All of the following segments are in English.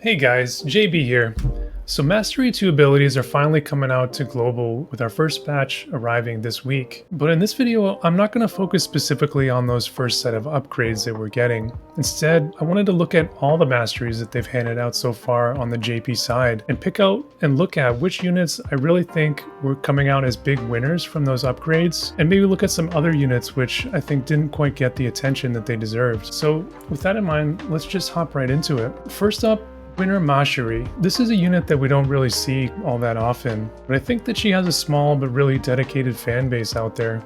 Hey guys, JB here. So Mastery 2 abilities are finally coming out to global with our first batch arriving this week. But in this video, I'm not going to focus specifically on those first set of upgrades that we're getting. Instead, I wanted to look at all the masteries that they've handed out so far on the JP side and pick out and look at which units I really think were coming out as big winners from those upgrades, and maybe look at some other units which I think didn't quite get the attention that they deserved. So with that in mind, let's just hop right into it. First up, winner Macherie. This is a unit that we don't really see all that often, but I think that she has a small but really dedicated fan base out there.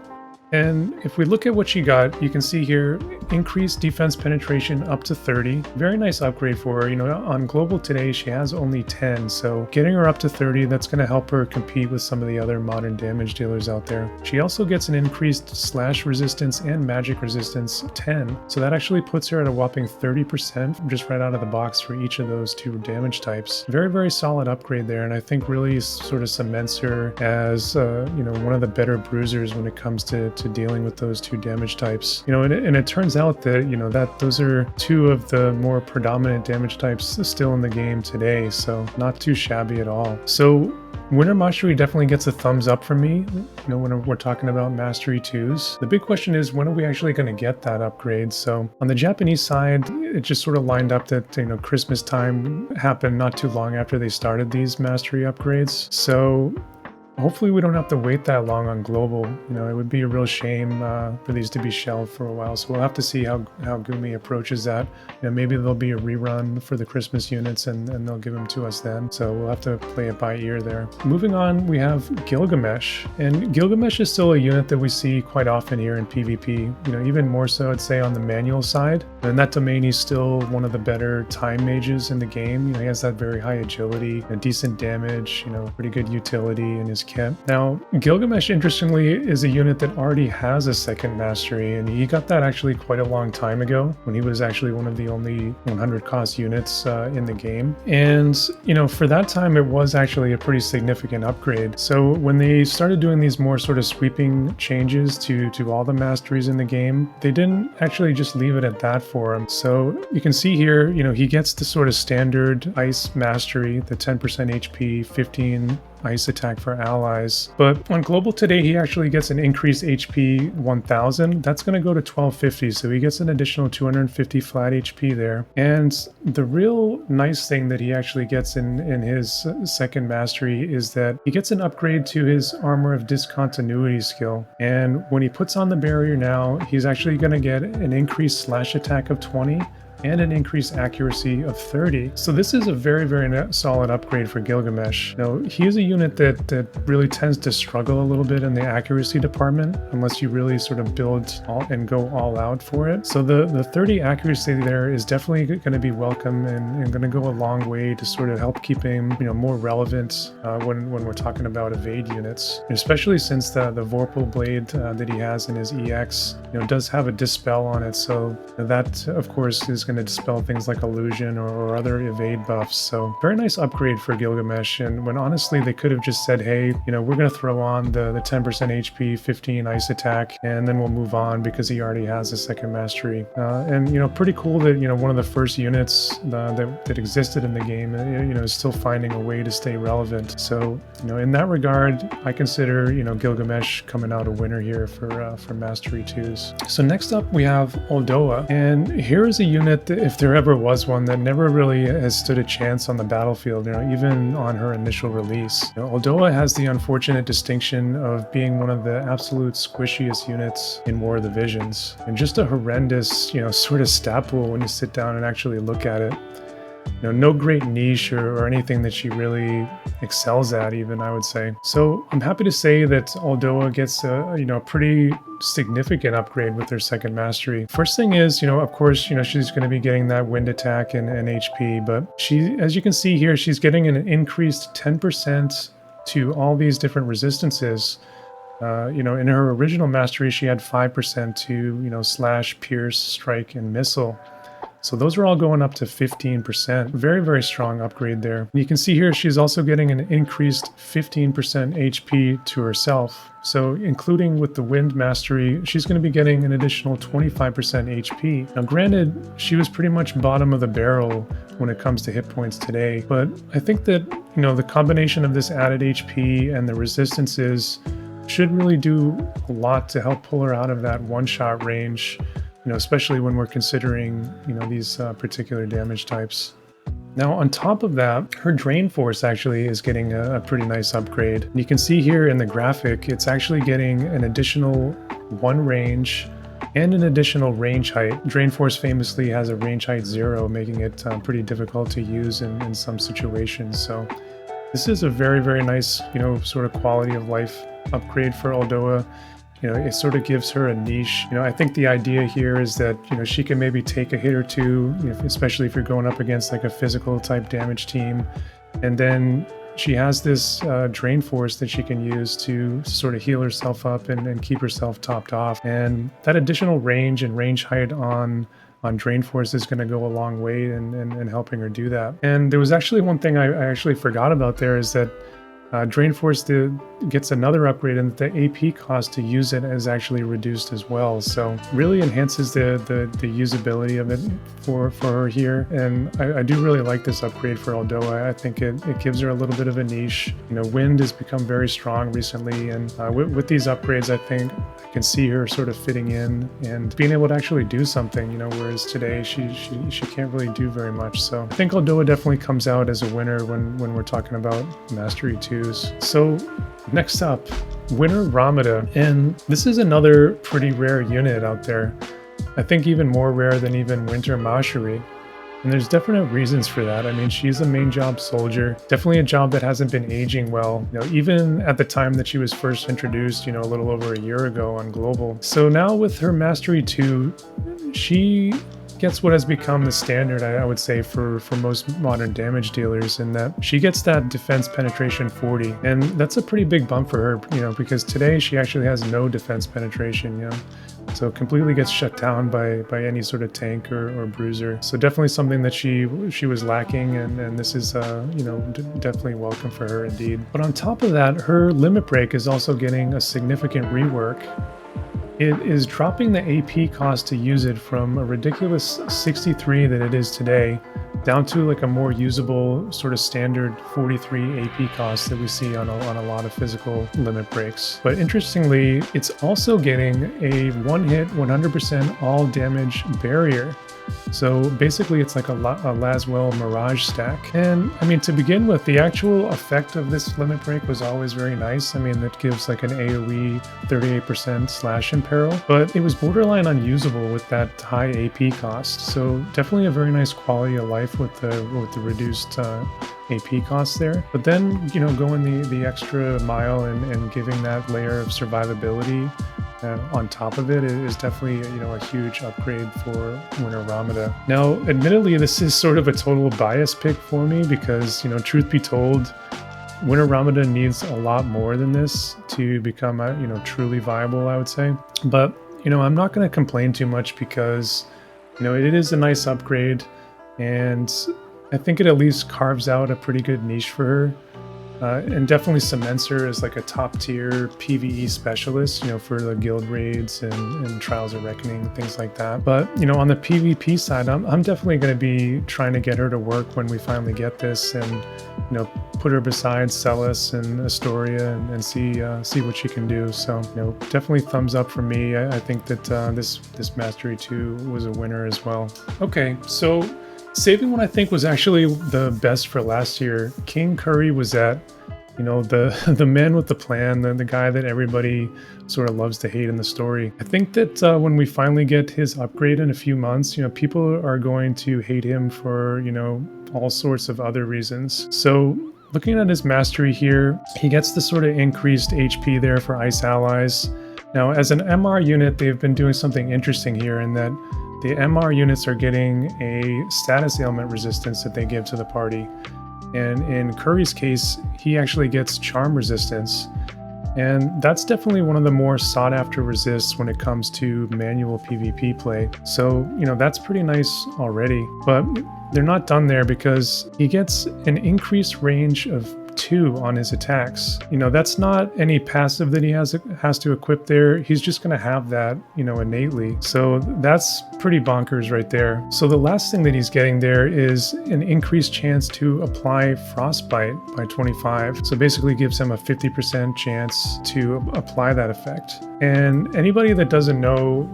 And if we look at what she got, you can see here, increased defense penetration up to 30. Very nice upgrade for her. You know, on global today, she has only 10. So getting her up to 30, that's going to help her compete with some of the other modern damage dealers out there. She also gets an increased slash resistance and magic resistance 10. So that actually puts her at a whopping 30% just right out of the box for each of those two damage types. Very, very solid upgrade there. And I think really sort of cements her as, one of the better bruisers when it comes to dealing with those two damage types. And it turns out that, that those are two of the more predominant damage types still in the game today, so not too shabby at all. So winner Macherie definitely gets a thumbs up from me, when we're talking about Mastery 2s. The big question is, when are we actually going to get that upgrade? So on the Japanese side, it just sort of lined up that, Christmas time happened not too long after they started these Mastery upgrades. So hopefully we don't have to wait that long on global. It would be a real shame for these to be shelved for a while. So we'll have to see how Gumi approaches that. Maybe there'll be a rerun for the Christmas units and they'll give them to us then. So we'll have to play it by ear there. Moving on, we have Gilgamesh. And Gilgamesh is still a unit that we see quite often here in PvP. Even more so, I'd say, on the manual side. And that domain, he's still one of the better time mages in the game. He has that very high agility, decent damage, pretty good utility in his kit. Now, Gilgamesh, interestingly, is a unit that already has a second mastery, and he got that actually quite a long time ago when he was actually one of the only 100 cost units in the game. And, for that time, it was actually a pretty significant upgrade. So when they started doing these more sort of sweeping changes to all the masteries in the game, they didn't actually just leave it at that for him. So you can see here, he gets the sort of standard ice mastery, the 10% HP, 15 ice attack for allies. But on global today, he actually gets an increased HP 1000. That's going to go to 1250, so he gets an additional 250 flat HP there. And the real nice thing that he actually gets in his second mastery is that he gets an upgrade to his armor of discontinuity skill. And when he puts on the barrier now, he's actually going to get an increased slash attack of 20 and an increased accuracy of 30. So this is a very, very solid upgrade for Gilgamesh. Now, he is a unit that really tends to struggle a little bit in the accuracy department, unless you really sort of build and go all out for it. So the 30 accuracy there is definitely going to be welcome and going to go a long way to sort of help keep him, more relevant when we're talking about evade units, especially since the Vorpal blade that he has in his EX, does have a dispel on it. So that, of course, is going to dispel things like illusion or other evade buffs. So very nice upgrade for Gilgamesh. And when honestly they could have just said, hey, we're going to throw on the 10% HP, 15 ice attack, and then we'll move on because he already has a second mastery. And pretty cool that one of the first units that existed in the game is still finding a way to stay relevant. So in that regard, I consider Gilgamesh coming out a winner here for Mastery 2s. So next up we have Oldoa, and here is a unit, if there ever was one, that never really has stood a chance on the battlefield, even on her initial release. Oldoa has the unfortunate distinction of being one of the absolute squishiest units in War of the Visions, and just a horrendous, sort of stat pool when you sit down and actually look at it. No great niche or anything that she really excels at, even, I would say. So I'm happy to say that Oldoa gets a pretty significant upgrade with her second mastery. First thing is, of course, she's going to be getting that wind attack and HP, but she, as you can see here, she's getting an increased 10% to all these different resistances. In her original mastery, she had 5% to, slash, pierce, strike, and missile. So those are all going up to 15%. Very, very strong upgrade there. And you can see here she's also getting an increased 15% HP to herself. So including with the Wind Mastery, she's going to be getting an additional 25% HP. Now granted, she was pretty much bottom of the barrel when it comes to hit points today. But I think that, the combination of this added HP and the resistances should really do a lot to help pull her out of that one-shot range, especially when we're considering, these particular damage types. Now, on top of that, her Drain Force actually is getting a pretty nice upgrade. You can see here in the graphic, it's actually getting an additional 1 range and an additional range height. Drain Force famously has a range height 0, making it pretty difficult to use in some situations. So this is a very, very nice, sort of quality of life upgrade for Oldoa. It sort of gives her a niche. I think the idea here is that, she can maybe take a hit or two, especially if you're going up against like a physical type damage team. And then she has this Drain Force that she can use to sort of heal herself up and keep herself topped off. And that additional range and range height on Drain Force is going to go a long way in helping her do that. And there was actually one thing I actually forgot about there, is that Drain Force gets another upgrade, and the AP cost to use it is actually reduced as well. So really enhances the usability of it for her here. And I do really like this upgrade for Oldoa. I think it gives her a little bit of a niche. Wind has become very strong recently, and with these upgrades, I think I can see her sort of fitting in and being able to actually do something, whereas today she can't really do very much. So I think Oldoa definitely comes out as a winner when we're talking about Mastery 2s. So next up, Winter Ramada, and this is another pretty rare unit out there. I think even more rare than even Winter Macherie. And there's definite reasons for that. I mean, she's a main job soldier, definitely a job that hasn't been aging well, even at the time that she was first introduced, a little over a year ago on Global. So now with her Mastery 2, she gets what has become the standard, I would say, for most modern damage dealers, in that she gets that defense penetration 40, and that's a pretty big bump for her, because today she actually has no defense penetration, so completely gets shut down by any sort of tank or bruiser. So definitely something that she was lacking, and this is definitely welcome for her indeed. But on top of that, her limit break is also getting a significant rework. It is dropping the AP cost to use it from a ridiculous 63 that it is today down to like a more usable sort of standard 43 AP cost that we see on a lot of physical limit breaks. But interestingly, it's also getting a one-hit 100% all damage barrier. So basically it's like a Laswell Mirage stack. And I mean, to begin with, the actual effect of this limit break was always very nice. I mean, it gives like an AoE 38% slash imperil, but it was borderline unusable with that high AP cost. So definitely a very nice quality of life with the reduced AP costs there. But then, going the extra mile and giving that layer of survivability on top of it is definitely, a huge upgrade for Winter Ramada. Now, admittedly, this is sort of a total bias pick for me because, truth be told, Winter Ramada needs a lot more than this to become, truly viable, I would say. But, I'm not going to complain too much because, it is a nice upgrade, and I think it at least carves out a pretty good niche for her. And definitely cements her as like a top tier PvE specialist, for the guild raids and Trials of Reckoning, things like that. But, on the PvP side, I'm definitely going to be trying to get her to work when we finally get this, and, put her beside Celis and Astoria and see what she can do. So, definitely thumbs up for me. I think that this Mastery 2 was a winner as well. Okay, so saving what I think was actually the best for last year, King Khury Wezette, the man with the plan, the guy that everybody sort of loves to hate in the story. I think that when we finally get his upgrade in a few months, people are going to hate him for, all sorts of other reasons. So looking at his mastery here, he gets the sort of increased HP there for ice allies. Now, as an MR unit, they've been doing something interesting here in that the MR units are getting a status ailment resistance that they give to the party. And in Khury's case, he actually gets charm resistance. And that's definitely one of the more sought after resists when it comes to manual PvP play. So, that's pretty nice already. But they're not done there because he gets an increased range of 2 on his attacks. That's not any passive that he has to equip there. He's just going to have that, innately. So that's pretty bonkers right there. So the last thing that he's getting there is an increased chance to apply Frostbite by 25. So basically gives him a 50% chance to apply that effect. And anybody that doesn't know,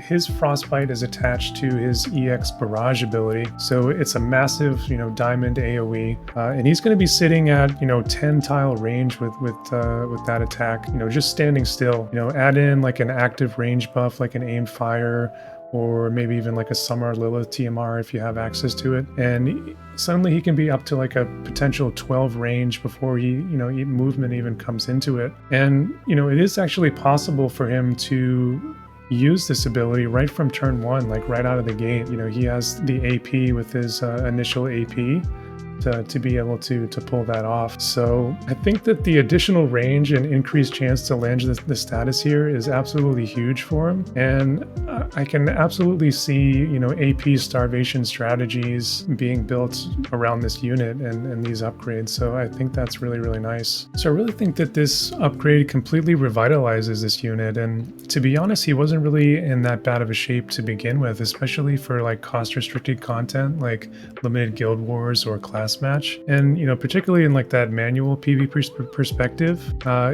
his Frostbite is attached to his EX Barrage ability. So it's a massive, diamond AoE. And he's going to be sitting at, 10 tile range with that attack, just standing still. Add in like an active range buff, like an aimed fire, or maybe even like a Summer Lilith TMR if you have access to it. And suddenly he can be up to like a potential 12 range before movement even comes into it. And, it is actually possible for him to use this ability right from turn 1, like right out of the gate. He has the AP with his initial AP to be able to pull that off. So I think that the additional range and increased chance to land the status here is absolutely huge for him. And I can absolutely see, AP starvation strategies being built around this unit and these upgrades. So I think that's really, really nice. So I really think that this upgrade completely revitalizes this unit. And to be honest, he wasn't really in that bad of a shape to begin with, especially for like cost restricted content like limited guild wars or class match. And particularly in like that manual PvP perspective,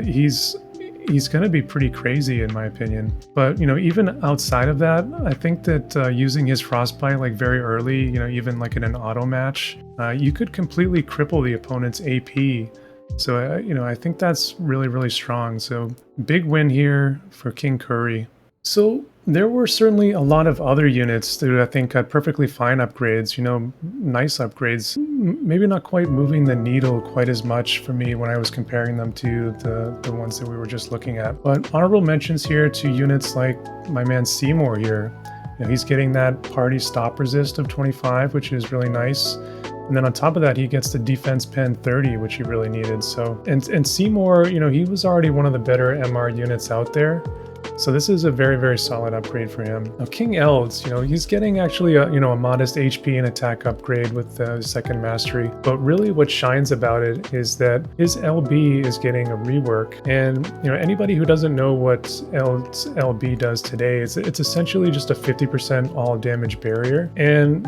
he's going to be pretty crazy in my opinion. But even outside of that, I think that using his Frostbite like very early, even like in an auto match, you could completely cripple the opponent's AP. So I think that's really, really strong. So big win here for King Khury. So there were certainly a lot of other units that I think had perfectly fine upgrades, nice upgrades, maybe not quite moving the needle quite as much for me when I was comparing them to the ones that we were just looking at. But honorable mentions here to units like my man Seymour here. He's getting that party stop resist of 25, which is really nice. And then on top of that, he gets the defense pen 30, which he really needed. So, and Seymour, he was already one of the better MR units out there. So this is a very, very solid upgrade for him. Now King Elds, he's getting actually a modest HP and attack upgrade with the second mastery. But really what shines about it is that his LB is getting a rework. And anybody who doesn't know what Eld's LB does today, it's essentially just a 50% all damage barrier. And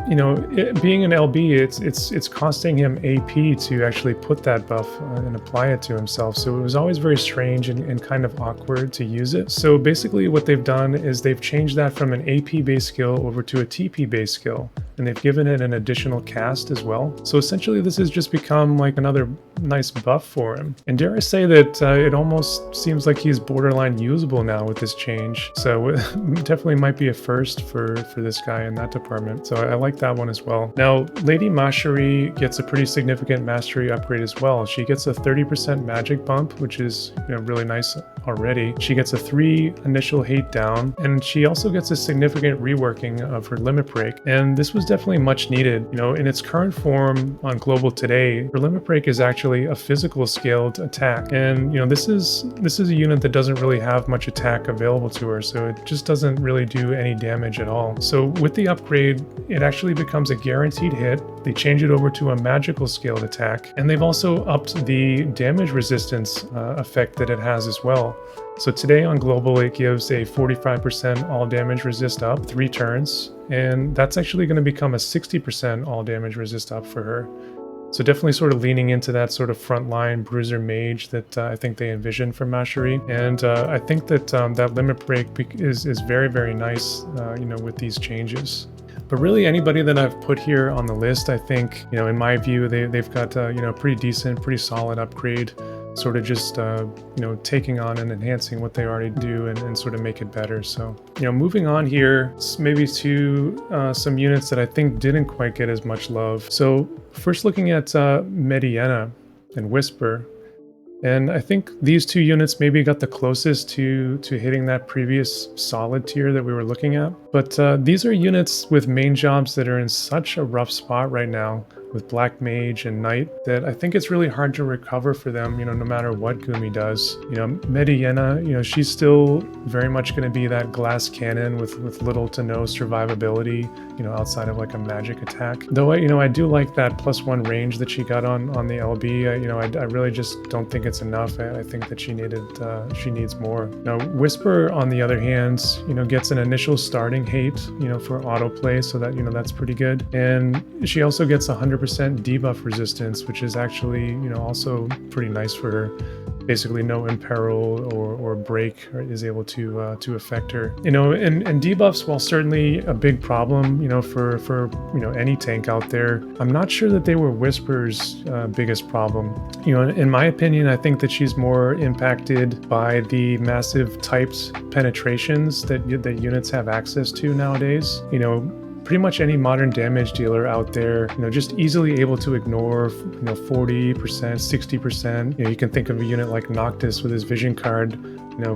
it being an LB, it's costing him AP to actually put that buff and apply it to himself. So it was always very strange and kind of awkward to use it. So basically what they've done is they've changed that from an AP based skill over to a TP based skill, and they've given it an additional cast as well. So essentially this has just become like another nice buff for him. And dare I say that it almost seems like he's borderline usable now with this change. So it definitely might be a first for this guy in that department. So I like that one as well. Now Lady Macherie gets a pretty significant mastery upgrade as well. She gets a 30% magic bump, which is really nice already. She gets a 3 initial hate down, and she also gets a significant reworking of her limit break. And this was definitely much needed. In its current form on global today, her limit break is actually a physical scaled attack. And this is a unit that doesn't really have much attack available to her, so it just doesn't really do any damage at all. So with the upgrade, it actually becomes a guaranteed hit. They change it over to a magical scaled attack, and they've also upped the damage resistance effect that it has as well. So today on global, it gives a 45% all damage resist up 3 turns, and that's actually going to become a 60% all damage resist up for her. So definitely sort of leaning into that sort of frontline bruiser mage that I think they envisioned for Macherie. And I think that that limit break is very, very nice, with these changes. But really anybody that I've put here on the list, I think, in my view, they've got, pretty decent, pretty solid upgrade, sort of just, taking on and enhancing what they already do and sort of make it better. So, moving on here, maybe to some units that I think didn't quite get as much love. So first looking at Mediana and Whisper. And I think these two units maybe got the closest to hitting that previous solid tier that we were looking at. But these are units with main jobs that are in such a rough spot right now with Black Mage and Knight that I think it's really hard to recover for them, no matter what Gumi does. Mediana, she's still very much going to be that glass cannon with little to no survivability, outside of like a magic attack. Though, I do like that +1 range that she got on the LB. I really just don't think it's enough. I think that she needs more. Now, Whisper, on the other hand, gets an initial starting Enduring Hate, for autoplay, so that, that's pretty good. And she also gets 100% debuff resistance, which is actually, also pretty nice for her. Basically no imperil or break is able to affect her. And debuffs, while certainly a big problem, for any tank out there, I'm not sure that they were Whisper's biggest problem. In my opinion, I think that she's more impacted by the massive typed penetrations that units have access to nowadays. Pretty much any modern damage dealer out there, just easily able to ignore, 40%, 60%. You can think of a unit like Noctis with his vision card,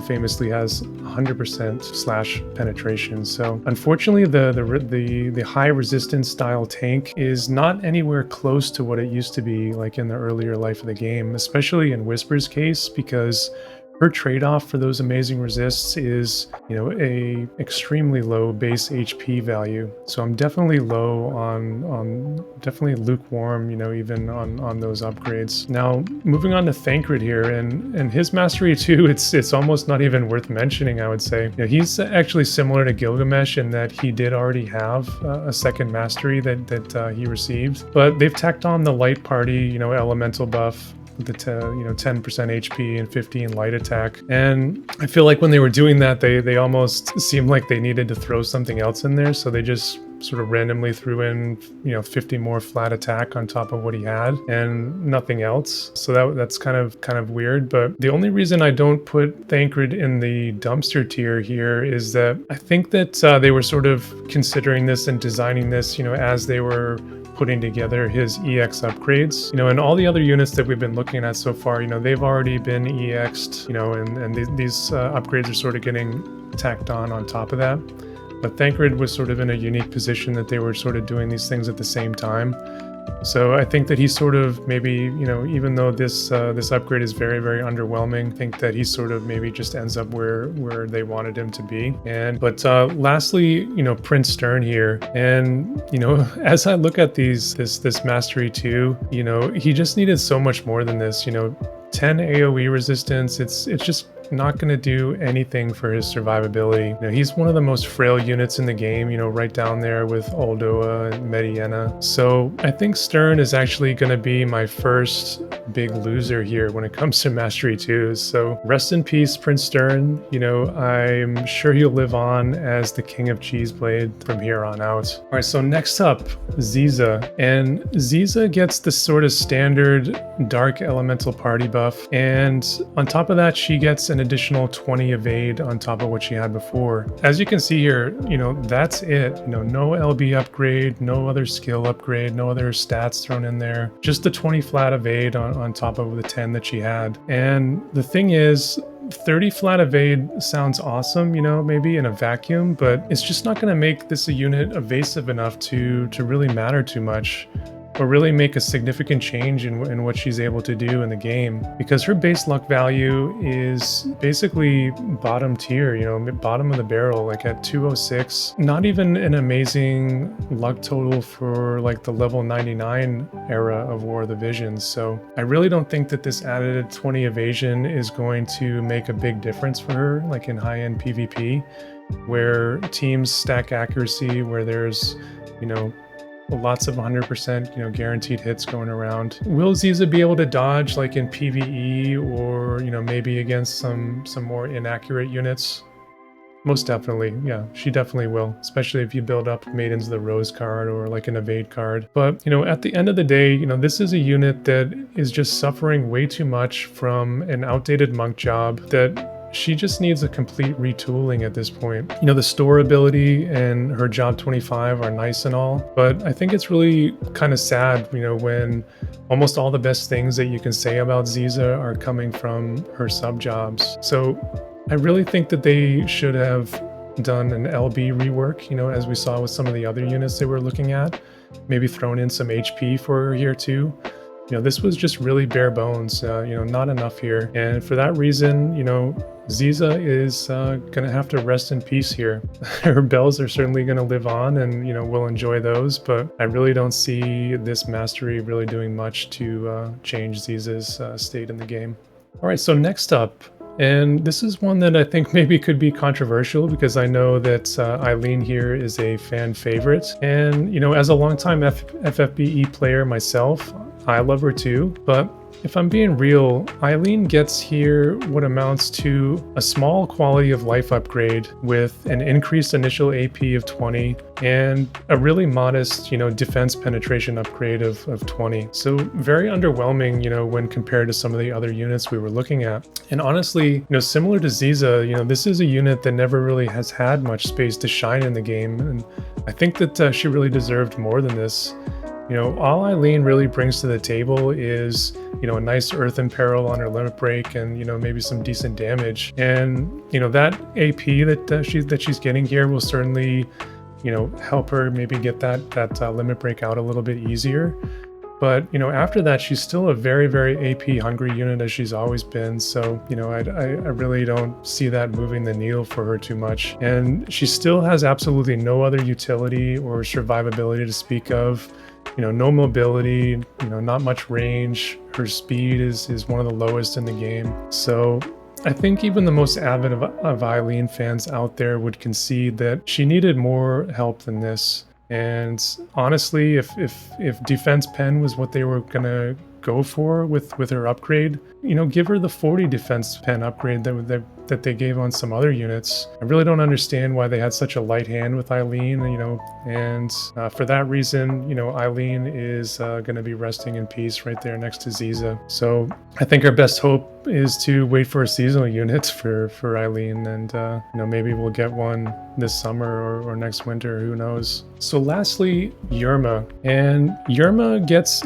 famously has 100% slash penetration. So unfortunately, the high resistance style tank is not anywhere close to what it used to be like in the earlier life of the game, especially in Whisper's case, because her trade-off for those amazing resists is, a extremely low base HP value. So I'm definitely low on definitely lukewarm, even on those upgrades. Now, moving on to Thancred here, and his mastery too, it's almost not even worth mentioning, I would say. He's actually similar to Gilgamesh in that he did already have a second mastery that he received, but they've tacked on the light party, elemental buff, the 10% HP and 15 light attack. And I feel like when they were doing that, they almost seemed like they needed to throw something else in there, so they just sort of randomly threw in 50 more flat attack on top of what he had and nothing else. So that's kind of weird. But the only reason I don't put Thancred in the dumpster tier here is that I think that they were sort of considering this and designing this as they were putting together his EX upgrades. And all the other units that we've been looking at so far, they've already been EX'd, and these upgrades are sort of getting tacked on top of that. But Thancred was sort of in a unique position that they were sort of doing these things at the same time. So I think that he's sort of maybe, even though this upgrade is very, very underwhelming, I think that he sort of maybe just ends up where they wanted him to be. But lastly, Prince Stern here. And, as I look at this mastery too, he just needed so much more than this, 10 AoE resistance. It's just not going to do anything for his survivability. He's one of the most frail units in the game, right down there with Oldoa and Mediana. So I think Stern is actually going to be my first big loser here when it comes to Mastery 2. So rest in peace, Prince Stern. I'm sure he'll live on as the king of Cheeseblade from here on out. All right, so next up, Xiza. And Xiza gets the sort of standard dark elemental party buff. And on top of that, she gets an additional 20 evade on top of what she had before. As you can see here, that's it. No LB upgrade, no other skill upgrade, no other stats thrown in there. Just the 20 flat evade on top of the 10 that she had. And the thing is, 30 flat evade sounds awesome, maybe in a vacuum, but it's just not going to make this a unit evasive enough to really matter too much, or really make a significant change in what she's able to do in the game, because her base luck value is basically bottom tier, bottom of the barrel, like at 206. Not even an amazing luck total for like the level 99 era of War of the Visions. So I really don't think that this added 20 evasion is going to make a big difference for her, like in high-end PvP, where teams stack accuracy, where there's, lots of 100%, guaranteed hits going around. Will Xiza be able to dodge like in PvE or, maybe against some more inaccurate units? Most definitely, yeah, she definitely will, especially if you build up Maidens of the Rose card or like an evade card. But, at the end of the day, this is a unit that is just suffering way too much from an outdated monk job that she just needs a complete retooling at this point. The store ability and her job 25 are nice and all, but I think it's really kind of sad, when almost all the best things that you can say about Xiza are coming from her sub jobs. So I really think that they should have done an LB rework, as we saw with some of the other units they were looking at, maybe thrown in some HP for her here too. This was just really bare bones, not enough here. And for that reason, Xiza is going to have to rest in peace here. Her bells are certainly going to live on and, we'll enjoy those, but I really don't see this mastery really doing much to change Xiza's state in the game. All right, so next up, And this is one that I think maybe could be controversial because I know that Aileen here is a fan favorite. And, as a longtime FFBE player myself, I love her too. But if I'm being real, Aileen gets here what amounts to a small quality of life upgrade with an increased initial AP of 20 and a really modest, defense penetration upgrade of 20. So very underwhelming, when compared to some of the other units we were looking at. And honestly, similar to Xiza, this is a unit that never really has had much space to shine in the game. And I think that she really deserved more than this. All Aileen really brings to the table is, a nice Earth Imperil on her limit break and, maybe some decent damage. And, that AP that she's getting here will certainly, help her maybe get that limit break out a little bit easier. But, after that, she's still a very, very AP hungry unit as she's always been. So, I really don't see that moving the needle for her too much. And she still has absolutely no other utility or survivability to speak of. No mobility, not much range. Her speed is one of the lowest in the game. So I think even the most avid of Aileen fans out there would concede that she needed more help than this. And honestly, if defense pen was what they were gonna go for with her upgrade, give her the 40 defense pen upgrade that they gave on some other units. I really don't understand why they had such a light hand with Aileen, and for that reason, Aileen is going to be resting in peace right there next to Xiza. So I think our best hope is to wait for a seasonal unit for Aileen, and maybe we'll get one this summer or next winter, who knows. So lastly, Yerma. And Yerma gets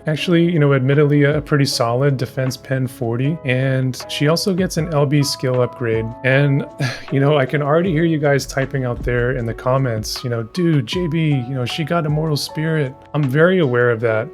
actually, admittedly a pretty solid defense pen 40, and she also gets an LB skill upgrade. And I can already hear you guys typing out there in the comments, dude, JB, she got Immortal Spirit. I'm very aware of that,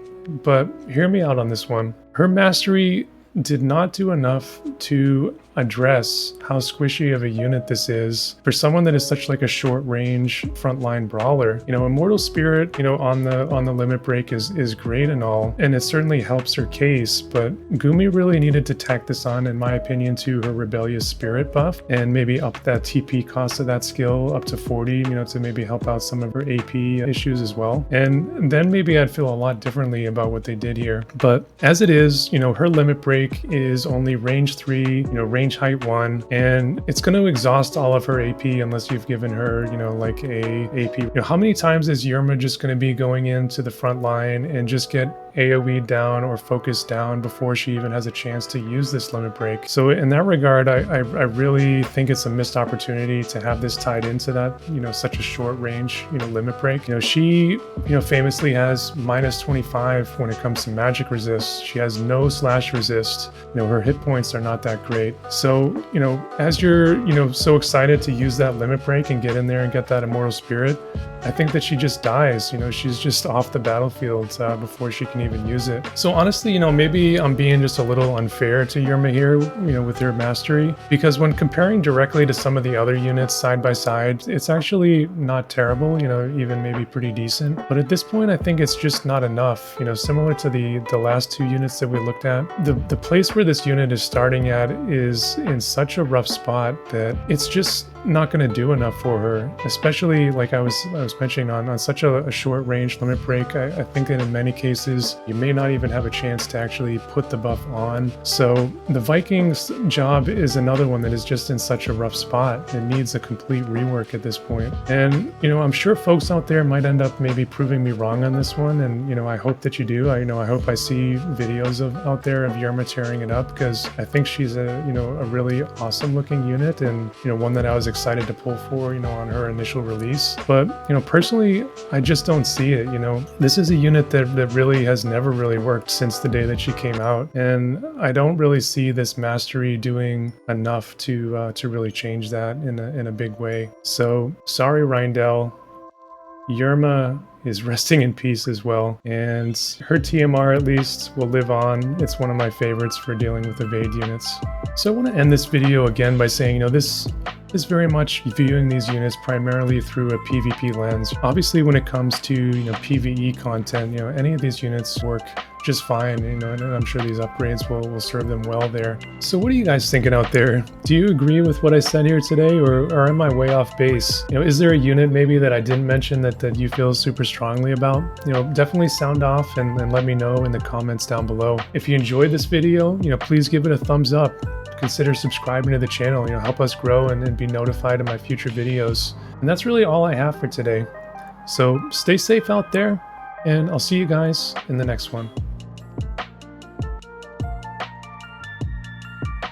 but hear me out on this one. Her mastery did not do enough to address how squishy of a unit this is for someone that is such like a short range frontline brawler. Immortal Spirit, on the limit break is great and all, and it certainly helps her case, but Gumi really needed to tack this on, in my opinion, to her Rebellious Spirit buff and maybe up that TP cost of that skill up to 40, to maybe help out some of her AP issues as well. And then maybe I'd feel a lot differently about what they did here. But as it is, her limit break is only range 3, range height 1, and it's going to exhaust all of her AP unless you've given her, like a AP. How many times is Yerma just going to be going into the front line and just get AoE down or focus down before she even has a chance to use this limit break? So in that regard, I really think it's a missed opportunity to have this tied into that, such a short range, limit break. She, famously has minus 25 when it comes to magic resist. She has no slash resist. Her hit points are not that great. So, as you're, so excited to use that limit break and get in there and get that Immortal Spirit, I think that she just dies. She's just off the battlefield before she can even use it. So honestly, maybe I'm being just a little unfair to Yerma here, with her mastery, because when comparing directly to some of the other units side by side, it's actually not terrible, even maybe pretty decent. But at this point, I think it's just not enough. Similar to the last two units that we looked at, the place where this unit is starting at is in such a rough spot that it's just not going to do enough for her, especially like I was mentioning on such a short range limit break. I think that in many cases you may not even have a chance to actually put the buff on. So the Vikings job is another one that is just in such a rough spot. It needs a complete rework at this point. And I'm sure folks out there might end up maybe proving me wrong on this one, and I hope that you do. I hope I see videos out there of Yerma tearing it up, because I think she's a really awesome looking unit, and one that I was excited to pull for on her initial release. But personally, I just don't see it. This is a unit that really has never really worked since the day that she came out, and I don't really see this mastery doing enough to really change that in a big way. So sorry, Rindell. Yerma is resting in peace as well, and her TMR at least will live on. It's one of my favorites for dealing with evade units. So I want to end this video again by saying, this is very much viewing these units primarily through a PvP lens. Obviously, when it comes to PvE content, any of these units work just fine, you know, and I'm sure these upgrades will serve them well there. So what are you guys thinking out there? Do you agree with what I said here today, or am I way off base? You know, is there a unit maybe that I didn't mention that you feel super strongly about? You know, definitely sound off and let me know in the comments down below. If you enjoyed this video, you know, please give it a thumbs up. Consider subscribing to the channel, you know, help us grow and be notified of my future videos. And that's really all I have for today. So stay safe out there, and I'll see you guys in the next one.